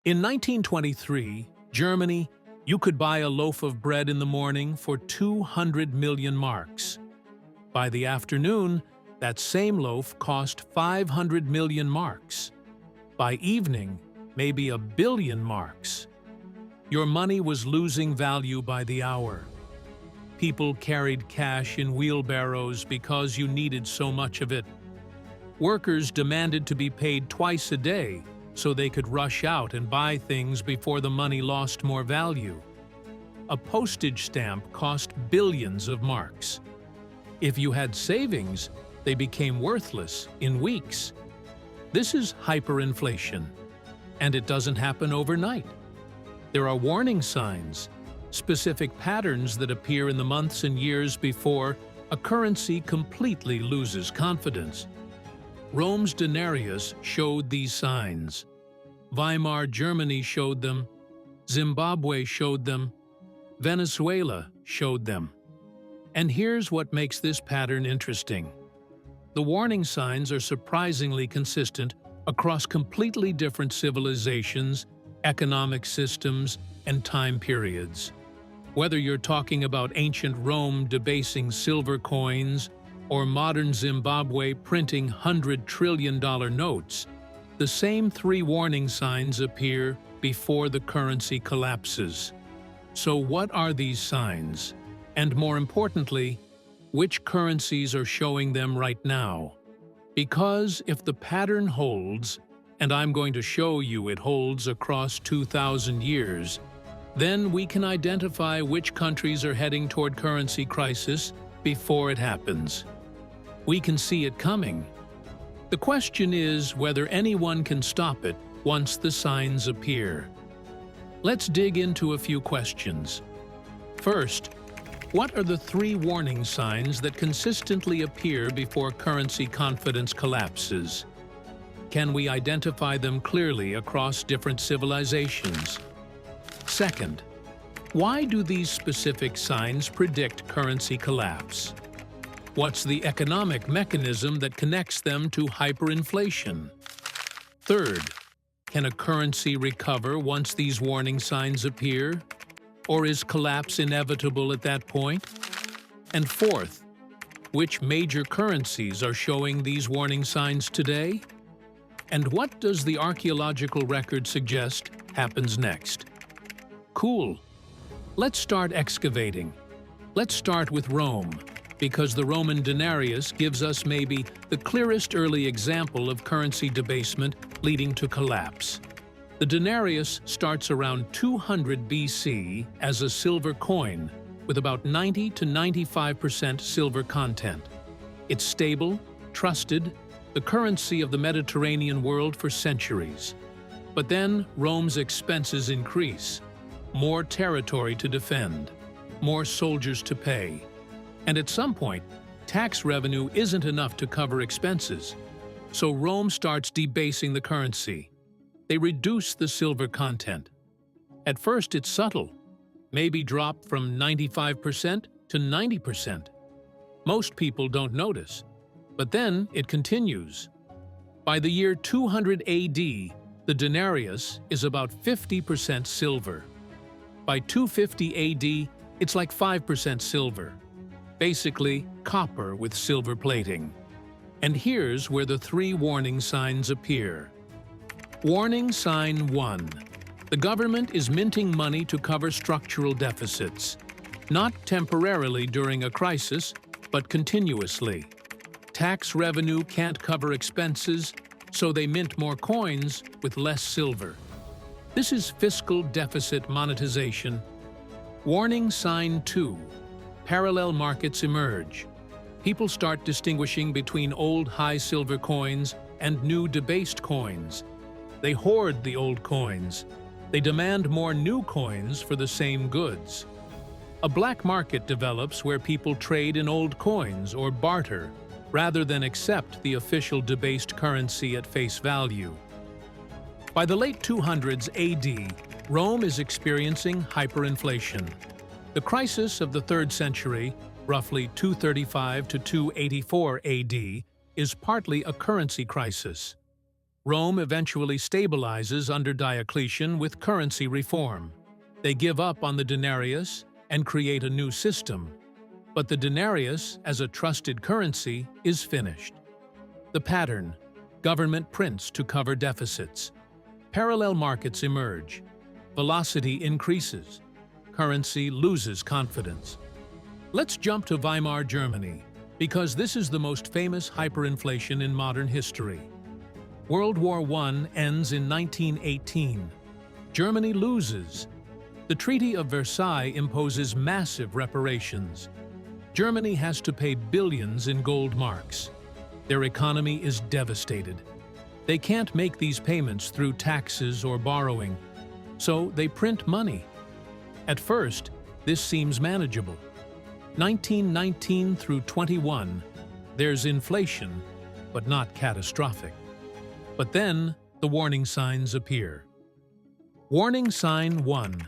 In 1923, Germany, you could buy a loaf of bread in the morning for 200 million marks. By the afternoon, that same loaf cost 500 million marks. By evening, maybe 1 billion marks. Your money was losing value by the hour. People carried cash in wheelbarrows because you needed so much of it. Workers demanded to be paid twice a day so they could rush out and buy things before the money lost more value. A postage stamp cost billions of marks. If you had savings, they became worthless in weeks. This is hyperinflation, and it doesn't happen overnight. There are warning signs, specific patterns that appear in the months and years before a currency completely loses confidence. Rome's denarius showed these signs. Weimar Germany showed them. Zimbabwe showed them. Venezuela showed them. And here's what makes this pattern interesting. The warning signs are surprisingly consistent across completely different civilizations, economic systems, and time periods. Whether you're talking about ancient Rome debasing silver coins or modern Zimbabwe printing $100 trillion notes, the same 3 warning signs appear before the currency collapses. So what are these signs? And more importantly, which currencies are showing them right now? Because if the pattern holds, and I'm going to show you it holds across 2,000 years, then we can identify which countries are heading toward currency crisis before it happens. We can see it coming. The question is whether anyone can stop it once the signs appear. Let's dig into a few questions. First, what are the 3 warning signs that consistently appear before currency confidence collapses? Can we identify them clearly across different civilizations? Second, why do these specific signs predict currency collapse? What's the economic mechanism that connects them to hyperinflation? Third, can a currency recover once these warning signs appear? Or is collapse inevitable at that point? And fourth, which major currencies are showing these warning signs today? And what does the archaeological record suggest happens next? Cool. Let's start excavating. Let's start with Rome, because the Roman denarius gives us maybe the clearest early example of currency debasement leading to collapse. The denarius starts around 200 BC as a silver coin with about 90 to 95% silver content. It's stable, trusted, the currency of the Mediterranean world for centuries. But then Rome's expenses increase. More territory to defend, more soldiers to pay. And at some point, tax revenue isn't enough to cover expenses. So Rome starts debasing the currency. They reduce the silver content. At first it's subtle, maybe drop from 95% to 90%. Most people don't notice, but then it continues. By the year 200 AD, the denarius is about 50% silver. By 250 AD, it's like 5% silver. Basically, copper with silver plating. And here's where the 3 warning signs appear. Warning sign 1. The government is minting money to cover structural deficits. Not temporarily during a crisis, but continuously. Tax revenue can't cover expenses, so they mint more coins with less silver. This is fiscal deficit monetization. Warning sign 2. Parallel markets emerge. People start distinguishing between old high silver coins and new debased coins. They hoard the old coins. They demand more new coins for the same goods. A black market develops where people trade in old coins or barter, rather than accept the official debased currency at face value. By the late 200s AD, Rome is experiencing hyperinflation. The crisis of the 3rd century, roughly 235 to 284 AD, is partly a currency crisis. Rome eventually stabilizes under Diocletian with currency reform. They give up on the denarius and create a new system. But the denarius, as a trusted currency, is finished. The pattern: government prints to cover deficits. Parallel markets emerge. Velocity increases. Currency loses confidence. Let's jump to Weimar Germany, because this is the most famous hyperinflation in modern history. World War I ends in 1918. Germany loses. The Treaty of Versailles imposes massive reparations. Germany has to pay billions in gold marks. Their economy is devastated. They can't make these payments through taxes or borrowing, so they print money. At first, this seems manageable. 1919 through 21, there's inflation, but not catastrophic. But then, the warning signs appear. Warning sign 1.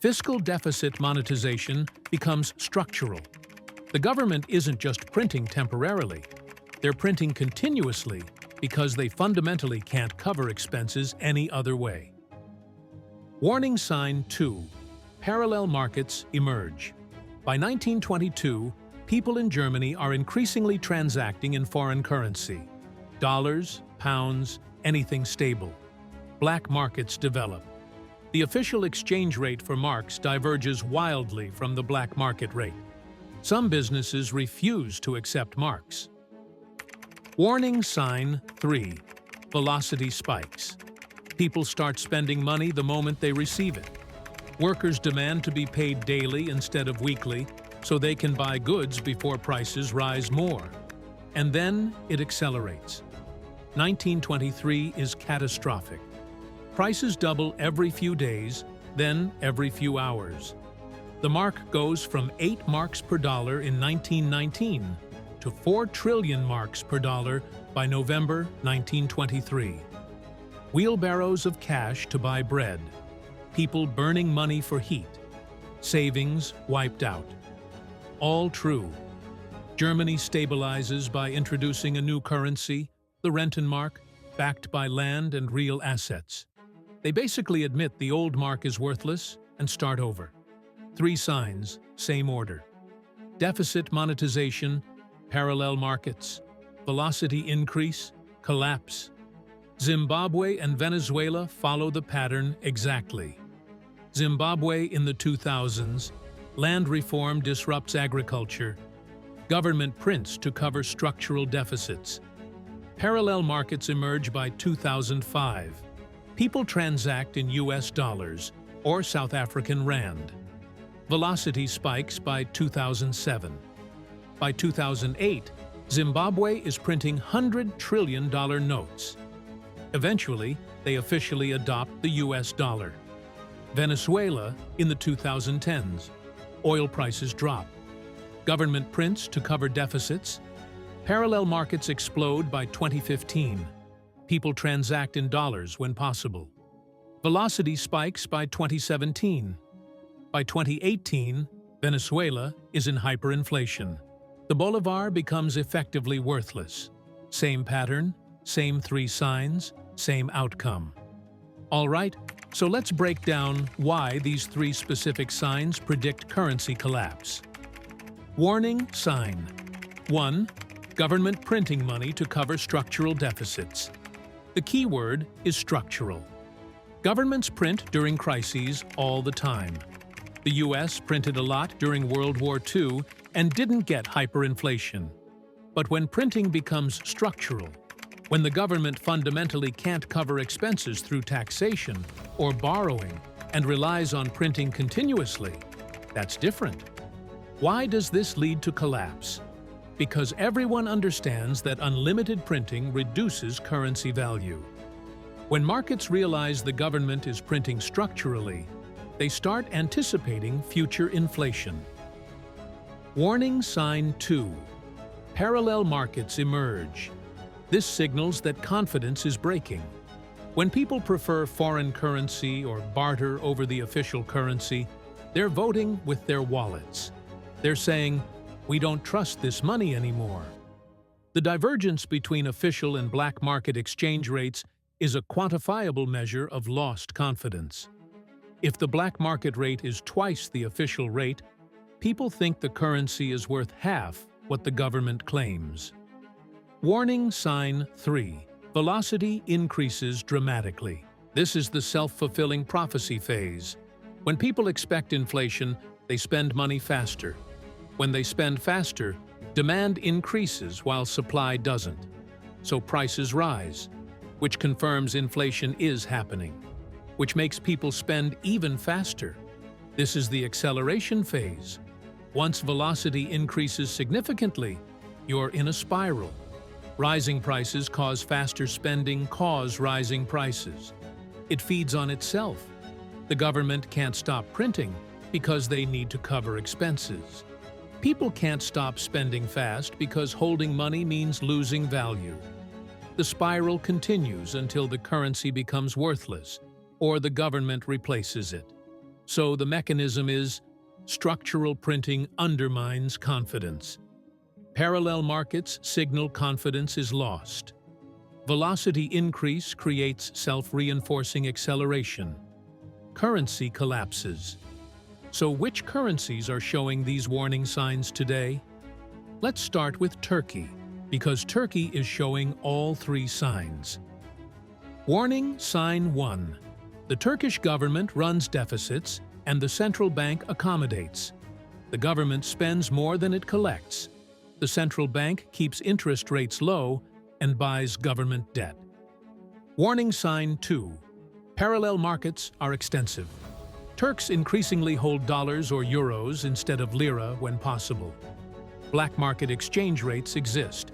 Fiscal deficit monetization becomes structural. The government isn't just printing temporarily. They're printing continuously because they fundamentally can't cover expenses any other way. Warning sign 2. Parallel markets emerge. By 1922, people in Germany are increasingly transacting in foreign currency. Dollars, pounds, anything stable. Black markets develop. The official exchange rate for marks diverges wildly from the black market rate. Some businesses refuse to accept marks. Warning sign 3. Velocity spikes. People start spending money the moment they receive it. Workers demand to be paid daily instead of weekly, so they can buy goods before prices rise more. And then it accelerates. 1923 is catastrophic. Prices double every few days, then every few hours. The mark goes from 8 marks per dollar in 1919 to 4 trillion marks per dollar by November 1923. Wheelbarrows of cash to buy bread. People burning money for heat. Savings wiped out. All true. Germany stabilizes by introducing a new currency, the Rentenmark, backed by land and real assets. They basically admit the old mark is worthless and start over. 3 signs, same order. Deficit monetization, parallel markets, velocity increase, collapse. Zimbabwe and Venezuela follow the pattern exactly. Zimbabwe in the 2000s, land reform disrupts agriculture. Government prints to cover structural deficits. Parallel markets emerge by 2005. People transact in US dollars or South African rand. Velocity spikes by 2007. By 2008, Zimbabwe is printing $100 trillion notes. Eventually, they officially adopt the US dollar. Venezuela in the 2010s. Oil prices drop. Government prints to cover deficits. Parallel markets explode by 2015. People transact in dollars when possible. Velocity spikes by 2017. By 2018, Venezuela is in hyperinflation. The bolivar becomes effectively worthless. Same pattern, same 3 signs, same outcome. All right, so let's break down why these 3 specific signs predict currency collapse. Warning sign 1. Government printing money to cover structural deficits. The key word is structural. Governments print during crises all the time. The US printed a lot during World War II and didn't get hyperinflation. But when printing becomes structural, when the government fundamentally can't cover expenses through taxation or borrowing and relies on printing continuously, that's different. Why does this lead to collapse? Because everyone understands that unlimited printing reduces currency value. When markets realize the government is printing structurally, they start anticipating future inflation. Warning sign 2. Parallel markets emerge. This signals that confidence is breaking. When people prefer foreign currency or barter over the official currency, they're voting with their wallets. They're saying, "We don't trust this money anymore." The divergence between official and black market exchange rates is a quantifiable measure of lost confidence. If the black market rate is twice the official rate, people think the currency is worth half what the government claims. Warning sign 3. Velocity increases dramatically. This is the self-fulfilling prophecy phase. When people expect inflation, they spend money faster. When they spend faster, demand increases while supply doesn't. So prices rise, which confirms inflation is happening, which makes people spend even faster. This is the acceleration phase. Once velocity increases significantly, you're in a spiral. Rising prices cause faster spending, cause rising prices. It feeds on itself. The government can't stop printing because they need to cover expenses. People can't stop spending fast because holding money means losing value. The spiral continues until the currency becomes worthless or the government replaces it. So the mechanism is structural printing undermines confidence. Parallel markets signal confidence is lost. Velocity increase creates self-reinforcing acceleration. Currency collapses. So which currencies are showing these warning signs today? Let's start with Turkey, because Turkey is showing all three signs. Warning sign 1. The Turkish government runs deficits and the central bank accommodates. The government spends more than it collects. The central bank keeps interest rates low and buys government debt. Warning sign 2. Parallel markets are extensive. Turks increasingly hold dollars or euros instead of lira when possible. Black market exchange rates exist.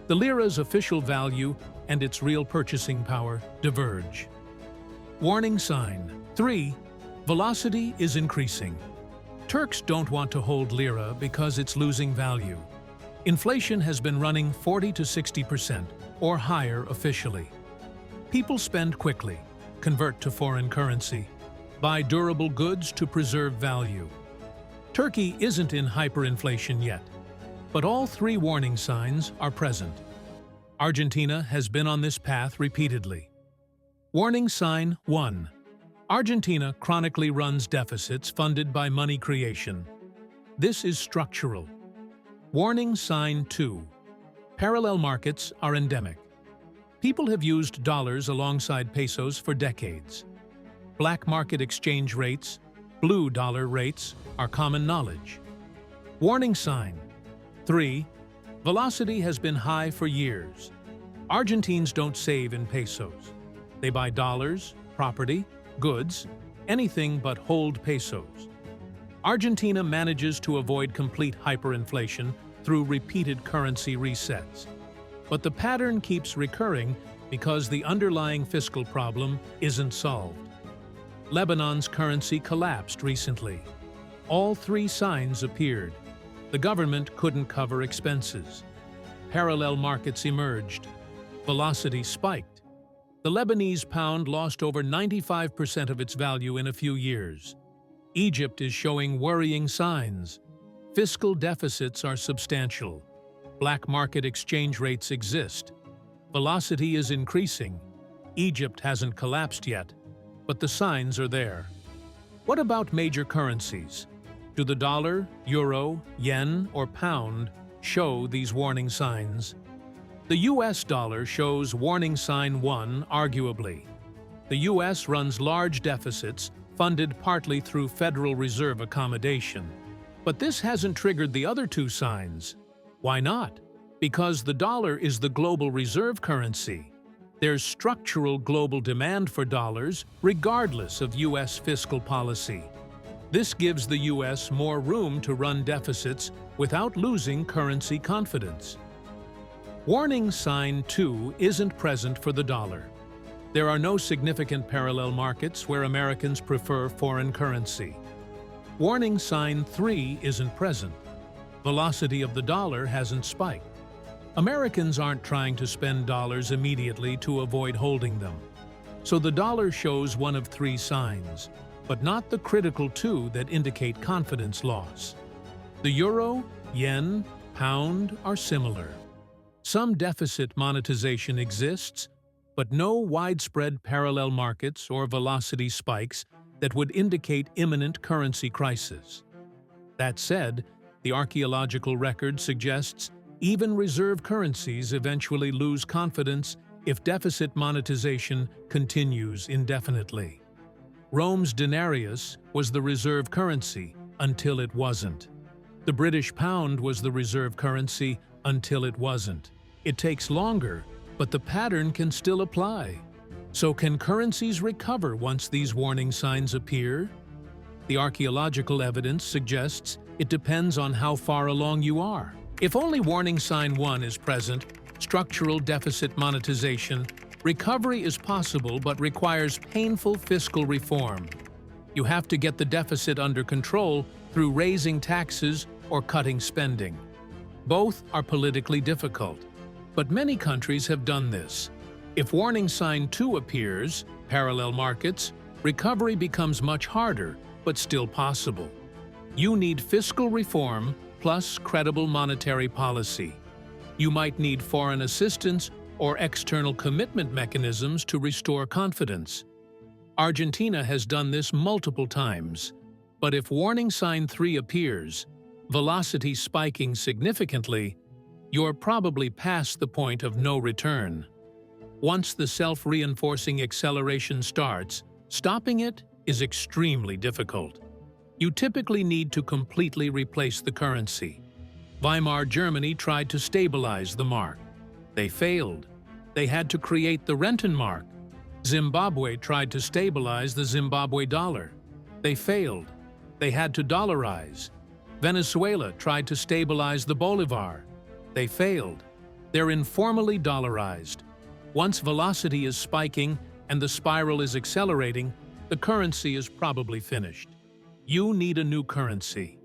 The lira's official value and its real purchasing power diverge. Warning sign 3. Velocity is increasing. Turks don't want to hold lira because it's losing value. Inflation has been running 40 to 60% or higher officially. People spend quickly, convert to foreign currency, buy durable goods to preserve value. Turkey isn't in hyperinflation yet, but all three warning signs are present. Argentina has been on this path repeatedly. Warning sign 1. Argentina chronically runs deficits funded by money creation. This is structural. Warning sign 2. Parallel markets are endemic. People have used dollars alongside pesos for decades. Black market exchange rates, blue dollar rates, are common knowledge. Warning sign 3. Velocity has been high for years. Argentines don't save in pesos. They buy dollars, property, goods, anything but hold pesos. Argentina manages to avoid complete hyperinflation through repeated currency resets. But the pattern keeps recurring because the underlying fiscal problem isn't solved. Lebanon's currency collapsed recently. All three signs appeared. The government couldn't cover expenses. Parallel markets emerged. Velocity spiked. The Lebanese pound lost over 95% of its value in a few years. Egypt is showing worrying signs. Fiscal deficits are substantial. Black market exchange rates exist. Velocity is increasing. Egypt hasn't collapsed yet, but the signs are there. What about major currencies? Do the dollar, euro, yen, or pound show these warning signs? The US dollar shows warning sign 1 arguably. The US runs large deficits funded partly through Federal Reserve accommodation. But this hasn't triggered the other two signs. Why not? Because the dollar is the global reserve currency. There's structural global demand for dollars regardless of US fiscal policy. This gives the US more room to run deficits without losing currency confidence. Warning sign 2 isn't present for the dollar. There are no significant parallel markets where Americans prefer foreign currency. Warning sign 3 isn't present. Velocity of the dollar hasn't spiked. Americans aren't trying to spend dollars immediately to avoid holding them. So the dollar shows one of three signs, but not the critical two that indicate confidence loss. The euro, yen, pound are similar. Some deficit monetization exists, but no widespread parallel markets or velocity spikes that would indicate imminent currency crisis. That said, the archaeological record suggests even reserve currencies eventually lose confidence if deficit monetization continues indefinitely. Rome's denarius was the reserve currency until it wasn't. The British pound was the reserve currency until it wasn't. It takes longer, but the pattern can still apply. So can currencies recover once these warning signs appear? The archaeological evidence suggests it depends on how far along you are. If only warning sign 1 is present, structural deficit monetization, recovery is possible but requires painful fiscal reform. You have to get the deficit under control through raising taxes or cutting spending. Both are politically difficult, but many countries have done this. If warning sign 2 appears, parallel markets, recovery becomes much harder, but still possible. You need fiscal reform plus credible monetary policy. You might need foreign assistance or external commitment mechanisms to restore confidence. Argentina has done this multiple times, but if warning sign 3 appears, velocity spiking significantly, you're probably past the point of no return. Once the self-reinforcing acceleration starts, stopping it is extremely difficult. You typically need to completely replace the currency. Weimar Germany tried to stabilize the mark. They failed. They had to create the Rentenmark. Zimbabwe tried to stabilize the Zimbabwe dollar. They failed. They had to dollarize. Venezuela tried to stabilize the bolivar. They failed. They're informally dollarized. Once velocity is spiking and the spiral is accelerating, the currency is probably finished. You need a new currency.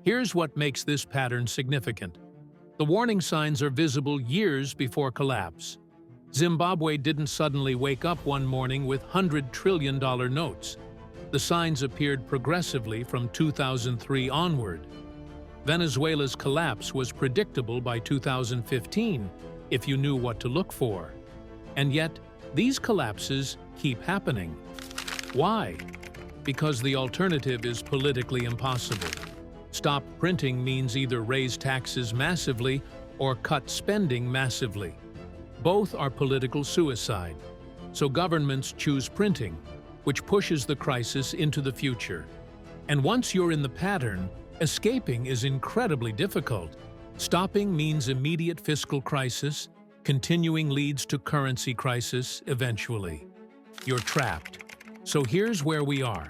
Here's what makes this pattern significant. The warning signs are visible years before collapse. Zimbabwe didn't suddenly wake up one morning with $100 trillion notes. The signs appeared progressively from 2003 onward. Venezuela's collapse was predictable by 2015, if you knew what to look for. And yet, these collapses keep happening. Why? Because the alternative is politically impossible. Stop printing means either raise taxes massively or cut spending massively. Both are political suicide. So governments choose printing, which pushes the crisis into the future. And once you're in the pattern, escaping is incredibly difficult. Stopping means immediate fiscal crisis, continuing leads to currency crisis eventually. You're trapped. So here's where we are.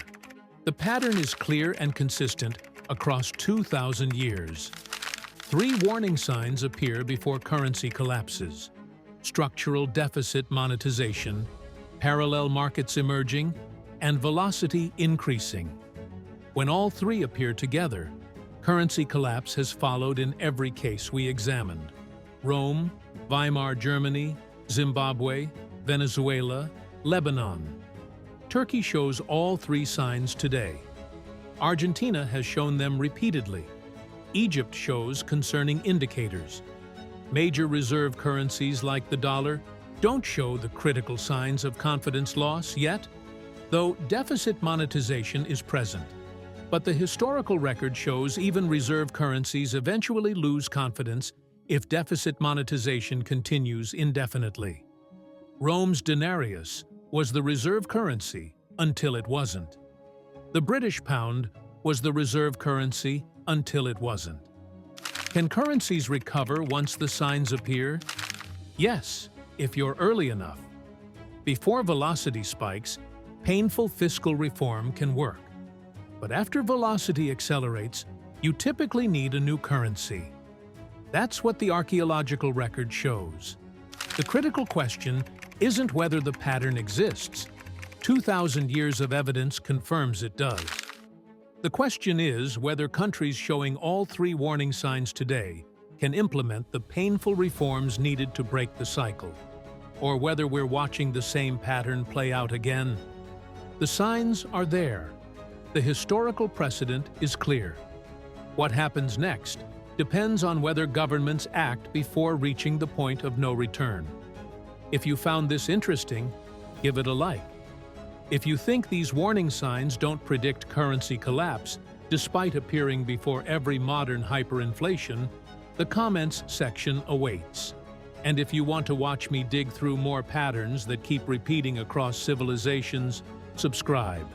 The pattern is clear and consistent across 2,000 years. 3 warning signs appear before currency collapses: structural deficit monetization, parallel markets emerging, and velocity increasing. When all 3 appear together, currency collapse has followed in every case we examined: Rome, Weimar Germany, Zimbabwe, Venezuela, Lebanon. Turkey shows all 3 signs today. Argentina has shown them repeatedly. Egypt shows concerning indicators. Major reserve currencies like the dollar don't show the critical signs of confidence loss yet, though deficit monetization is present. But the historical record shows even reserve currencies eventually lose confidence if deficit monetization continues indefinitely. Rome's denarius was the reserve currency until it wasn't. The British pound was the reserve currency until it wasn't. Can currencies recover once the signs appear? Yes, if you're early enough. Before velocity spikes, painful fiscal reform can work. But after velocity accelerates, you typically need a new currency. That's what the archaeological record shows. The critical question isn't whether the pattern exists. 2,000 years of evidence confirms it does. The question is whether countries showing all 3 warning signs today can implement the painful reforms needed to break the cycle, or whether we're watching the same pattern play out again. The signs are there. The historical precedent is clear. What happens next depends on whether governments act before reaching the point of no return. If you found this interesting, give it a like. If you think these warning signs don't predict currency collapse, despite appearing before every modern hyperinflation, the comments section awaits. And if you want to watch me dig through more patterns that keep repeating across civilizations, subscribe.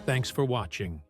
Thanks for watching.